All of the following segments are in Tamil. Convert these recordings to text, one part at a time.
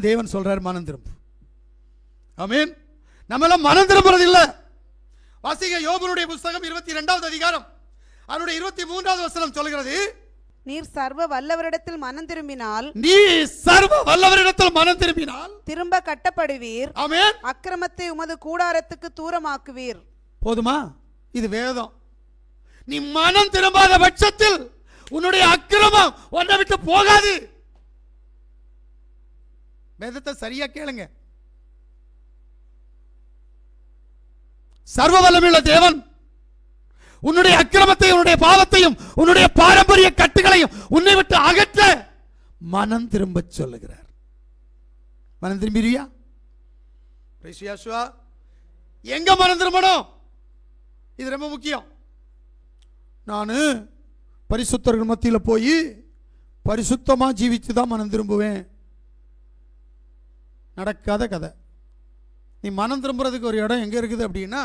தேவன் சொல்றார், மனம் திரும்பு. ஆமென். நம்ம எல்லாம் மனம் திரும்புறது இல்ல. வாசிங்க யோபுடைய புத்தகம் 22வது அதிகாரம் அதனுடைய 23வது வசனம் சொல்கிறது, நீர் சர்வ வல்லவரிடத்தில் மனம் திரும்பினால், நீ சர்வ வல்லவரிடத்தில் மனம் திரும்பினால் திரும்ப கட்டப்படுவீர். ஆமென். அக்கிரமத்தை உமது கூடாரத்துக்கு தூரமாக்குவீர். போதுமா? இது வேதம். நீ மனம் திரும்பாத பட்சத்தில் உன்னுடைய அக்கிரமம் உன்னை விட்டு போகாது. வேதத்தை சரியா கேளுங்க. சர்வ வல்லமையுள்ள தேவன் உன்னுடைய அக்கிரமத்தையும் உன்னுடைய பாவத்தையும் உன்னுடைய பாரம்பரிய கட்டுகளையும் உன்னை விட்டு அகற்ற மனம் திரும்ப சொல்லுகிறார். மனம் திரும்பியா? எங்க மனம் திரும்பணும்? இது ரொம்ப முக்கியம். நான் பரிசுத்தர்கள் மத்தியில் போய் பரிசுத்தமா ஜீவித்து தான் மனம் திரும்புவேன். நடக்காத கதை. நீ மனம் திரும்புறதுக்கு ஒரு இடம் எங்க இருக்குது அப்படின்னா,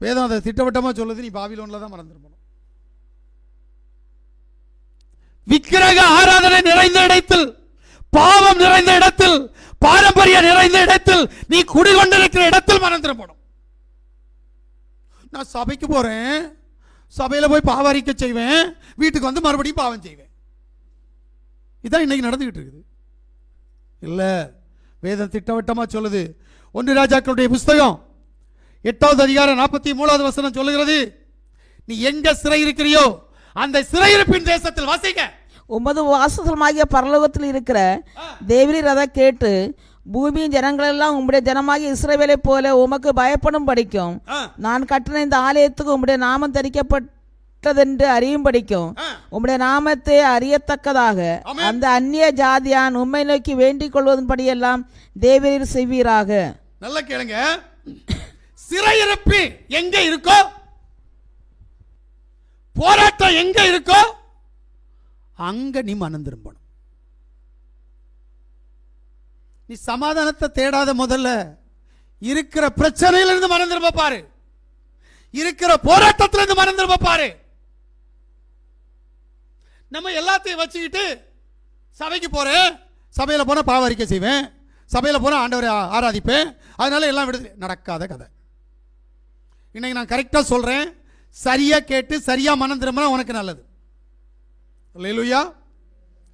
வேதம் அதை திட்டவட்டமா சொல்லுது, நீ பாபிலோன்ல தான் மனம் திரும்பணும். விக்கிரக ஆராதனை நிறைந்த இடத்தில், பாவம் நிறைந்த இடத்தில், பாரம்பரிய நிறைந்த இடத்தில், நீ குடிகொண்டிருக்கிற இடத்தில் மனம் திரும்பணும். நான் சபைக்கு போறேன், சபையில போய் பாவரிக்க செய்வேன், வீட்டுக்கு வந்து மறுபடியும் பாவம் செய்வேன். இதான் இன்னைக்கு நடந்துகிட்டு இருக்குது. இல்ல, வேதம் திட்டவட்டமா சொல்லுது. 1 ராஜாக்களுடைய புஸ்தகம் 8வது அதிகாரம் 43வது வசனம் சொல்லுகிறது, நீ எங்க சிறை இருக்கிறியோ அந்த சிறையிருப்பின் தேசத்தில் வாசிக்க. உமது வாசஸ்தலமாகிய பரலோகத்தில் இருக்கிற தேவரீர் அதை கேட்டு பூமியின் ஜனங்கள் எல்லாம் உம்முடைய ஜனமாகிய இஸ்ரவேலை போல உமக்கு பயப்படும் படிக்கும் நான் கட்டின இந்த ஆலயத்துக்கு உம்முடைய நாமம் தரிக்கப்பட்டதென்று அறியும் படிக்கும் உம்முடைய நாமத்தை அறியத்தக்கதாக அந்த அந்நிய ஜாதியான் உம்மை நோக்கி வேண்டிக் கொள்வதன் படியெல்லாம் தேவரீர் செய்வீராக. நல்ல கேளுங்க. சிறையிருப்பு எங்க இருக்கோ, போராட்டம் எங்க இருக்கோ, அங்க நீ மனம் திரும்பணும். நீ சமாதானத்தை தேடாத, முதல்ல இருக்கிற பிரச்சனையிலிருந்து மனம் திரும்ப பாரு, இருக்கிற போராட்டத்திலிருந்து மனம் திரும்ப பாரு. நம்ம எல்லாத்தையும் வச்சுக்கிட்டு சபைக்கு போறேன், சபையில போனா பாவரிக்கை செய்வேன், சபையில போனா ஆண்டவரை ஆராதிப்பேன், அதனால எல்லாம் விடுது. நடக்காத கதை. இன்னைக்கு நான் கரெக்டா சொல்றேன், சரியா கேட்டு சரியா மனம் திரும்பினா உனக்கு நல்லது. அல்லேலூயா,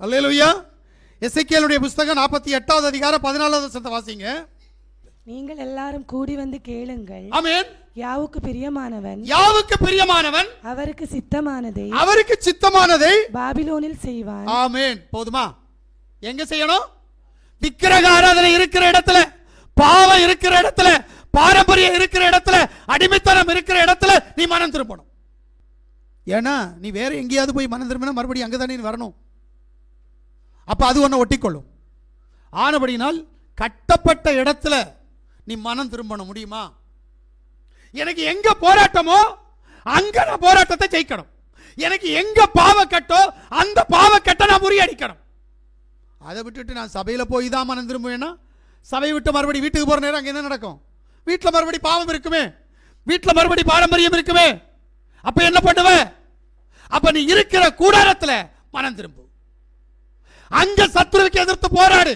அல்லேலூயா. எசேக்கியேலுடைய புத்தகம் 48வது அதிகாரம் 14வது வசனத்தை வாசிங்க. நீங்கள் எல்லாரும் கூடி வந்து கேளுங்கள். ஆமென். யாவுக்கு பிரியமானவன், யாவுக்கு பிரியமானவன் அவருக்கு சித்தமானதை, அவருக்கு சித்தமானதை பாபிலோனில் செய்வான். ஆமென். போதுமா? எங்க செய்யணும்? விக்கிரக ஆராதனை இருக்கிற இடத்துல, பாவம் இருக்கிற இடத்துல, பாரம்பரியம் இருக்கிற இடத்துல, அடிமைத்தனம் இருக்கிற இடத்துல நீ மனம் திரும்பணும். ஏன்னா நீ வேற எங்கேயாவது போய் மனம் திரும்பினா மறுபடியும் அங்கதானே நீ வரணும். அப்ப அது ஒன்ன ஒட்டிக்கொள்ளும். ஆனபடினால் கட்டப்பட்ட இடத்துல நீ மனம் திரும்பணும். முடியுமா? எனக்கு எங்க போராட்டமோ அங்க நான் போராட்டத்தை ஜெயிக்கணும். எனக்கு எங்க பாவக்கட்டோ அந்த பாவக்கட்டை நான் முறியடிக்கணும். அதை விட்டுட்டு நான் சபையில போய் தான் மனம் திரும்புவேன்னா, சபையை விட்டு மறுபடி வீட்டுக்கு போற நேரம் அங்க என்ன நடக்கும்? வீட்டில் மறுபடி பாவம் இருக்குமே, வீட்டில் மறுபடி பாரம்பரியம் இருக்குமே. அப்ப என்ன பண்ணுவ? அப்ப நீ இருக்கிற கூடாரத்துல மனம் திரும்பு. அங்க சத்துருவுக்கு எதிர்த்து போராடு,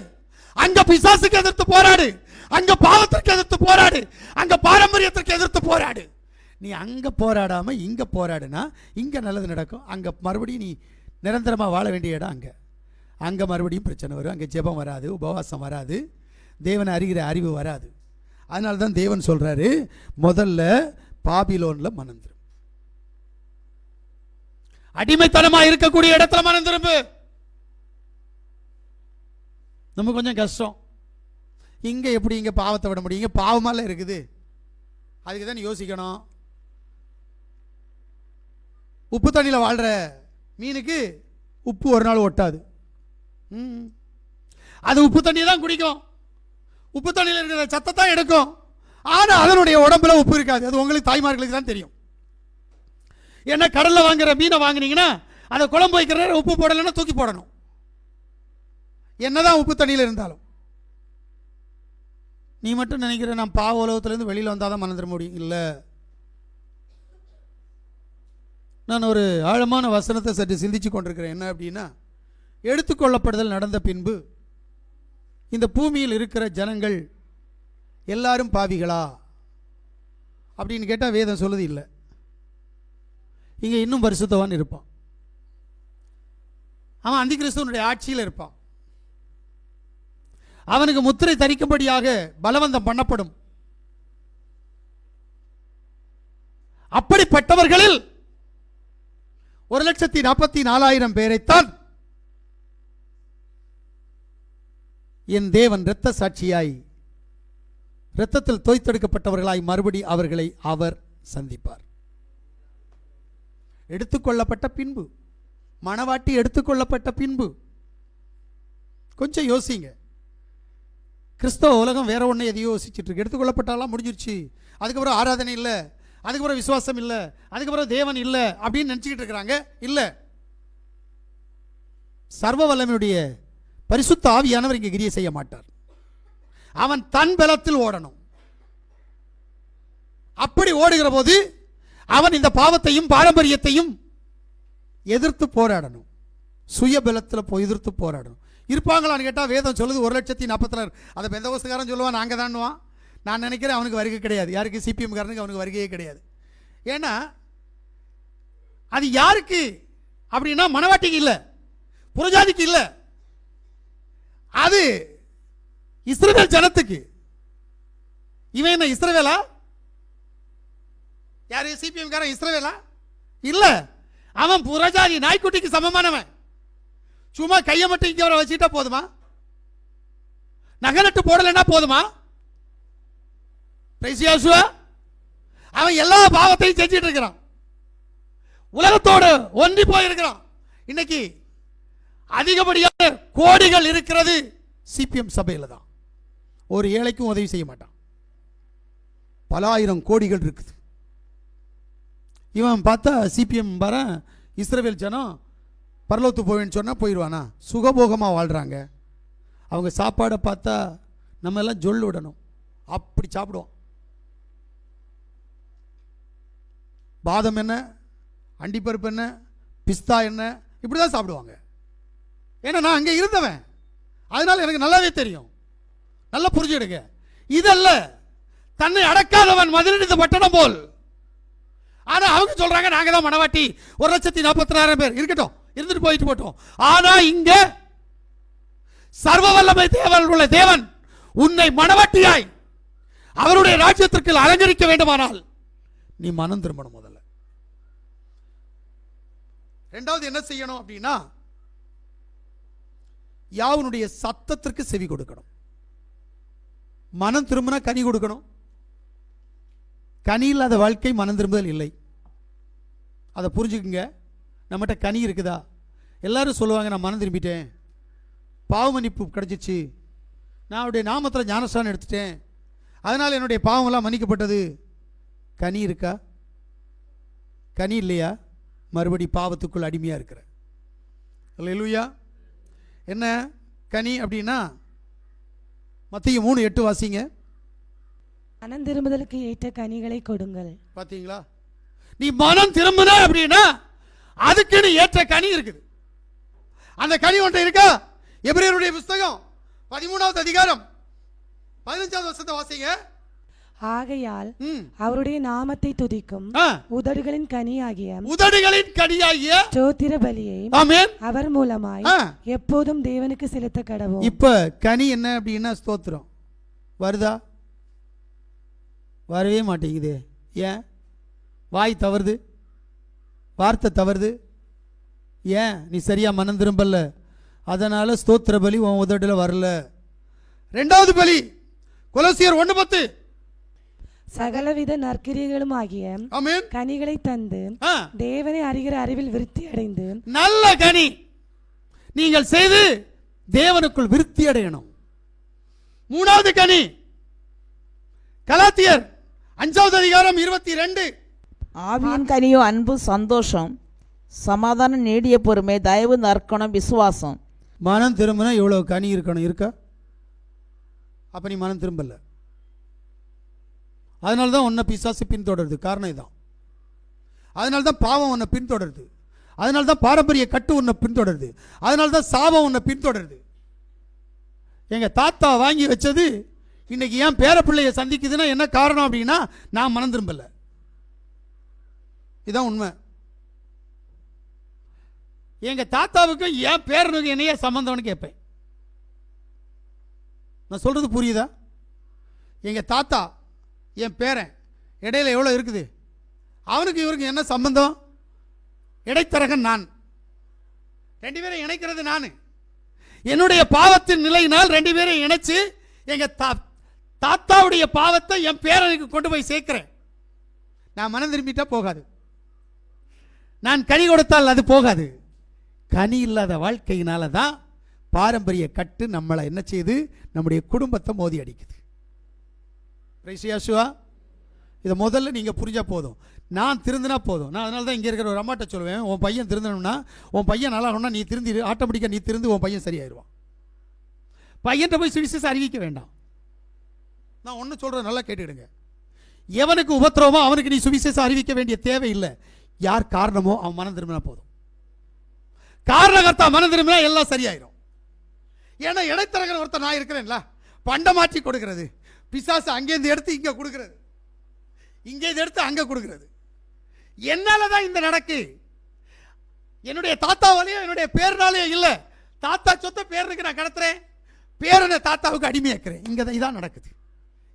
அங்க பிசாசுக்கு எதிர்த்து போராடு, அங்க பாவத்திற்கு எதிர்த்து போராடு, அங்க பாரம்பரியத்திற்கு எதிர்த்து போராடு. நீ அங்க போராடாம இங்க போராடுனா இங்க நல்லது நடக்கும். அங்க மறுபடியும் நீ நிரந்தரமா வாழ வேண்டிய இடம் அங்க. அங்க மறுபடியும் பிரச்சனை வரும். அங்க ஜெபம் வராது, உபவாசம் வராது, தேவனை அறிகிற அறிவு வராது. அதனால தான் தேவன் சொல்றாரு, முதல்ல பாபிலோன்ல மனம் திரும்பு. அடிமைத்தனமா இருக்கக்கூடிய இடத்துல மனம் திரும்பு. நம்ம கொஞ்சம் கஷ்டம். இங்க எப்படி இங்க பாவத்தை விட முடியும்? இங்க பாவமால இருக்குது. அதுக்கு தான் யோசிக்கணும். உப்பு தண்ணியில வாழ்ற மீனுக்கு உப்பு ஒரு நாள் ஒட்டாது. அது உப்பு தண்ணியை தான் குடிக்கும், உப்பு தண்ணியில் இருக்கிற சத்தை தான் எடுக்கும். ஆனா அதனுடைய உடம்புல உப்பு இருக்காது. அது உங்களுக்கு தாய்மார்களுக்கு தான் தெரியும். ஏன்னா கடல்ல வாங்குற மீனை வாங்கினீங்கன்னா அதை குழம்பு வைக்கிற நேரம் உப்பு போடலைன்னா தூக்கி போடணும், என்னதான் உப்பு தண்ணியில் இருந்தாலும். நீ மட்டும் நினைக்கிற நான் பாவ உலகத்திலிருந்து வெளியில் வந்தாதான் மனம் திரும்ப முடியும். இல்லை, நான் ஒரு ஆழமான வசனத்தை சற்று சிந்திச்சு கொண்டிருக்கிறேன். என்ன அப்படின்னா, எடுத்துக்கொள்ளப்படுதல் நடந்த பின்பு இந்த பூமியில் இருக்கிற ஜனங்கள் எல்லாரும் பாவிகளா அப்படின்னு கேட்டால் வேதம் சொல்லுது இல்லை. இங்கே இன்னும் பரிசுத்தவான் இருப்பான். அவன் அந்தி கிறிஸ்துவனுடைய ஆட்சியில் இருப்பான். அவனுக்கு முத்திரை தரிக்கும்படியாக பலவந்தம் பண்ணப்படும். அப்படிப்பட்டவர்களில் 1,44,000 பேரைத்தான் என் தேவன் இரத்த சாட்சியாய், இரத்தத்தில் தோய்த்தெடுக்கப்பட்டவர்களாய் மறுபடி அவர்களை அவர் சந்திப்பார். எடுத்துக்கொள்ளப்பட்ட பின்பு, மணவாட்டி எடுத்துக்கொள்ளப்பட்ட பின்பு. கொஞ்சம் யோசிங்க. கிறிஸ்தவ உலகம் வேற ஒன்று எதையோ யோசிச்சுட்டு இருக்கு. எடுத்துக்கொள்ளப்பட்டாலாம் முடிஞ்சிருச்சு, அதுக்கப்புறம் ஆராதனை இல்லை, அதுக்கப்புறம் விசுவாசம் இல்லை, அதுக்கப்புறம் தேவன் இல்லை அப்படின்னு நினச்சிக்கிட்டு இருக்கிறாங்க. இல்லை, சர்வ வல்லமையுடைய பரிசுத்த ஆவியானவர் இங்கே கிரியை செய்ய மாட்டார். அவன் தன் பலத்தில் ஓடணும். அப்படி ஓடுகிற போது அவன் இந்த பாவத்தையும் பாரம்பரியத்தையும் எதிர்த்து போராடணும். சுய பலத்தில் போய் எதிர்த்து போராடணும். இருப்பாங்களான்னு கேட்டால் வேதம் சொல்லுது 1,40,000. அதை பெந்தகோஸ்துக்காரன் சொல்லுவான், நாங்கள் தான்னுவான். நான் நினைக்கிறேன் அவனுக்கு வருகை கிடையாது. யாருக்கு? சிபிஎம் காரனுக்கு அவனுக்கு வருகையே கிடையாது. ஏன்னா அது யாருக்கு அப்படின்னா மனவாட்டிக்கு இல்லை, புறஜாதிக்கு இல்லை, அது இஸ்ரவேல் ஜனத்துக்கு. இவன் என்ன இஸ்ரவேலா? யாரு? சிபிஎம் காரன் இஸ்ரவேலா? இல்ல, அவன் புறஜாதி நாய்க்குட்டிக்கு சமமானவன். சும்மா கையை மட்டும் இங்க வர வச்சுட்டா போதுமா? நகை நட்டு போடலைன்னா போதுமா? அவன் எல்லா பாவத்தையும் செஞ்சிட்டு இருக்கிறான், உலகத்தோடு ஒன்றி போயிருக்கிறான். இன்னைக்கு அதிகப்படியான கோடிகள் இருக்கிறது சிபிஎம் சபையில் தான். ஒரு ஏழைக்கும் உதவி செய்ய மாட்டான். பல ஆயிரம் கோடிகள் இருக்குது. இவன் பார்த்தா சிபிஎம் வர இஸ்ரவேல் ஜனம் பரலோத்து போவேன்னு சொன்னால் போயிடுவானா? சுகபோகமாக வாழ்கிறாங்க. அவங்க சாப்பாடை பார்த்தா நம்ம எல்லாம் ஜொல் விடணும், அப்படி சாப்பிடுவோம். பாதம் என்ன, அண்டிப்பருப்பு என்ன, பிஸ்தா என்ன, இப்படி தான் சாப்பிடுவாங்க. ஏன்னா நான் அங்கே இருந்தவன், அதனால எனக்கு நல்லாவே தெரியும். நல்லா புரிஞ்சுடுங்க. இதல்ல தன்னை அடக்காதவன் மதிலிடித்த பட்டணம் போல். ஆனா அவங்க சொல்றாங்க நாங்க தான் மனவாட்டி, 1,40,000 பேர் இருக்கட்டும், இருந்துட்டு போயிட்டு போட்டோம். ஆனா இங்க சர்வ வல்லமை தேவன் உள்ள தேவன் உன்னை மனவாட்டியாய் அவருடைய ராஜ்யத்திற்கு அலங்கரிக்க வேண்டுமானால் நீ மனம் திரும்பணும். முதல்ல இரண்டாவது என்ன செய்யணும் அப்படின்னா, யாவனுடைய சத்தத்திற்கு செவி கொடுக்கணும். மனம் திரும்பினா கனி கொடுக்கணும். கனி இல்லாத வாழ்க்கை மனம் திரும்புதல் இல்லை. அதை புரிஞ்சுக்குங்க. நம்மகிட்ட கனி இருக்குதா? எல்லாரும் சொல்லுவாங்க நான் மனம் திரும்பிட்டேன், பாவ மன்னிப்பு கிடைச்சிச்சு, நான் அவருடைய நாமத்தில் ஞானஸ்தானம் எடுத்துட்டேன், அதனால் என்னுடைய பாவமெல்லாம் மன்னிக்கப்பட்டது. கனி இருக்கா? கனி இல்லையா? மறுபடி பாவத்துக்குள் அடிமையாக இருக்கிற. அல்லேலூயா. என்ன கனி அப்படின்னா மத்தேயு 3:8 வாசிங்க. மனம் திரும்புதலுக்கு ஏற்ற கனிகளை கொடுங்கள். பாத்தீங்களா? நீ மனம் திரும்பின அப்படின்னா அதுக்கு ஏற்ற கனி இருக்குது. அந்த கனி ஒன்று இருக்கா? எபிரேயருடைய புத்தகம் 13வது அதிகாரம் 15வது வசனத்தை வாசிங்க. ஆகையால் அவருடைய நாமத்தை துதிக்கும் உதடுகளின் கனியாகிய ஸ்தோத்திர பலியை அவர் மூலமாய் எப்போதும் தேவனுக்கு செலுத்த கடவோம். இப்ப கனி என்ன அப்படின்னா ஸ்தோத்திரம் வருதா? வரவே மாட்டேங்குது. ஏன்? வாய் தவறுது, வார்த்தை தவறுது. ஏன்? நீ சரியா மனம் திரும்பல. அதனால ஸ்தோத்திர பலி உன் உதடுல வரல. இரண்டாவது பலி கொலோசியர் 1:10 சகலவித நற்கிரியைகளும் ஆகிய கனிகளை தந்து தேவனை அறிகிற அறிவில் விருத்தி அடைந்து. நல்ல கனி நீங்கள் செய்து தேவனுக்குள் விருத்தி அடையணும். மூணாவது கனி கலாத்தியர் 5வது அதிகாரம் 22. ஆவியின் கனியோ அன்பு, சந்தோஷம், சமாதானம், நீடிய பொறுமை, தயவு, நற்குணம், விசுவாசம். மனம் திரும்பினா எவ்வளவு கனி இருக்கணும்? இருக்கா? அப்ப நீ மனம் திரும்பல. அதனால தான் உன்னை பிசாசு பின்தொடருது. காரணம் இதான். அதனால தான் பாவம் உன்னை பின்தொடருது. அதனால தான் பாரம்பரிய கட்டு உன்னை பின்தொடருது. அதனால தான் சாபம் உன்னை பின்தொடருது. எங்க தாத்தா வாங்கி வச்சது இன்னைக்கு ஏன் பேர பிள்ளைய சந்திக்குதுன்னா என்ன காரணம் அப்படின்னா நான் மனம் திரும்பல. இதான் உண்மை. எங்க தாத்தாவுக்கு ஏன் பேரனுக்கு என்னைய சம்பந்தம்னு கேட்பேன். நான் சொல்றது புரியுதா? எங்க தாத்தா என் பேரன் இடையில எவ்வளோ இருக்குது, அவனுக்கு இவருக்கு என்ன சம்பந்தம்? இடைத்தரகன் நான், ரெண்டு பேரும் இணைக்கிறது நான். என்னுடைய பாவத்தின் நிலையினால் ரெண்டு பேரும் இணைச்சு எங்க தாத்தாவுடைய பாவத்தை என் பேரனுக்கு கொண்டு போய் சேர்க்கிறேன். நான் மனம் திரும்பிட்டா போகாது, நான் கனி கொடுத்தால் அது போகாது. கனி இல்லாத வாழ்க்கையினால தான் பாரம்பரிய கட்டு நம்மளை என்ன செய்யுது, நம்முடைய குடும்பத்தை மோதி அடிக்குது. இதை முதல்ல நீங்கள் புரிஞ்சா போதும். நான் திருந்தினா போதும். நான் அதனால தான் இங்கே இருக்கிற ஒரு அம்மாட்ட சொல்லுவேன், உன் பையன் திருந்தணும்னா, உன் பையன் நல்லா ஆகணும்னா நீ திருந்திடு, ஆட்டோமேட்டிக்காக நீ திருந்து உன் பையன் சரியாயிடுவான். பையன்கிட்ட போய் சுவிசேஷம் அறிவிக்க வேண்டாம். நான் ஒன்று சொல்கிறேன், நல்லா கேட்டுக்கிடுங்க. எவனுக்கு உபத்திரவமோ அவனுக்கு நீ சுவிசேஷம் அறிவிக்க வேண்டிய தேவை இல்லை. யார் காரணமோ அவன் மனம் திரும்பினா போதும். காரணகர்த்தா மனம் திரும்பினா எல்லாம் சரியாயிடும். ஏன்னா இடைத்தரகர் ஒருத்தர் நான் இருக்கிறேன்ல, பண்டை மாற்றி கொடுக்கிறது, பிசாசு அங்கேருந்து எடுத்து இங்கே கொடுக்கிறது, இங்கே எடுத்து அங்கே கொடுக்கிறது. என்னால தான் இந்த நடக்கு. என்னுடைய தாத்தாவாலேயும் என்னுடைய பேருனாலேயும் இல்லை. தாத்தா சொத்த பேருக்கு நான் கடத்துறேன், பேரனை தாத்தாவுக்கு அடிமையாக்குறேன். இங்கே தான் இதான் நடக்குது.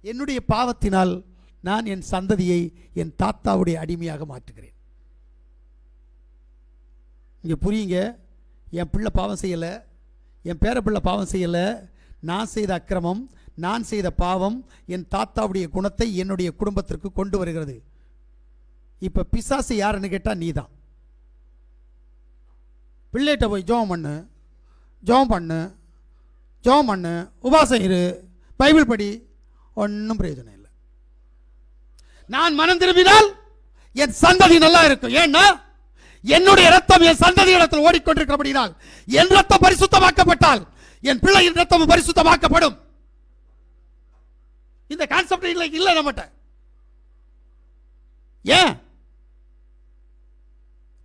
என்னுடைய பாவத்தினால் நான் என் சந்ததியை என் தாத்தாவுடைய அடிமையாக மாற்றுகிறேன். இங்கே புரியுங்க, என் பிள்ளை பாவம் செய்யலை, என் பேர பிள்ளை பாவம் செய்யலை. நான் செய்த அக்கிரமம், நான் செய்த பாவம் என் தாத்தாவுடைய குணத்தை என்னுடைய குடும்பத்திற்கு கொண்டு வருகிறது. இப்போ பிசாசு யாருன்னு கேட்டால் நீ தான். பிள்ளைகிட்ட போய் ஜெபம் பண்ணு, ஜெபம் பண்ணு, ஜெபம் பண்ணு, உபாசம் இரு, பைபிள் படி, ஒன்றும் பிரயோஜனம் இல்லை. நான் மனம் திரும்பினால் என் சந்ததி நல்லா இருக்கும். ஏன்னா என்னுடைய ரத்தம் என் சந்ததி இடத்தில் ஓடிக்கொண்டிருக்கிறபடினால், என் ரத்தம் பரிசுத்தமாக்கப்பட்டால் என் பிள்ளையின் ரத்தம் பரிசுத்தமாக்கப்படும். இந்த கான்செப்ட் இல்லை நம்மகிட்ட. ஏன்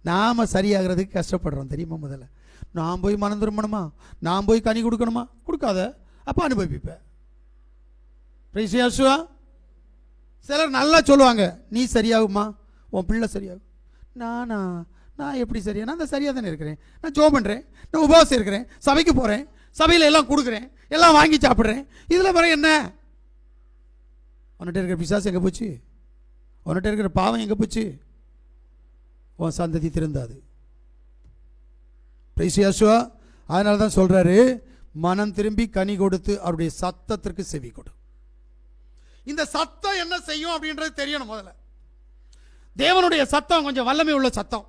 நாம சரியாகிறதுக்கு கஷ்டப்படுறோம் தெரியுமா? முதல்ல நான் போய் மனம் திரும்பணுமா, நான் போய் கனி கொடுக்கணுமா? கொடுக்காத, அப்ப அனுபவிப்ப. சிலர் நல்லா சொல்லுவாங்க, நீ சரியாகுமா, உன் பிள்ளை சரியாகும். நான் எப்படி சரியா? நான் சரியா தானே இருக்கிறேன், நான் ஜெபம் பண்றேன், நான் உபவாசம் இருக்கிறேன், சபைக்கு போறேன், சபையில் எல்லாம் கொடுக்குறேன், எல்லாம் வாங்கி சாப்பிட்றேன், இதுல வர என்ன? உன்கிட்ட இருக்கிற பிசாசு எங்கே போச்சு? உன்கிட்ட இருக்கிற பாவம் எங்கே போச்சு? உன் சந்ததி திருந்தாது. அதனால தான் சொல்றாரு, மனம் திரும்பி கனி கொடுத்து அவருடைய சத்தத்திற்கு செவி கொடு. இந்த சத்தம் என்ன செய்யும் அப்படின்றது தெரியணும். முதல்ல தேவனுடைய சத்தம் கொஞ்சம் வல்லமை உள்ள சத்தம்.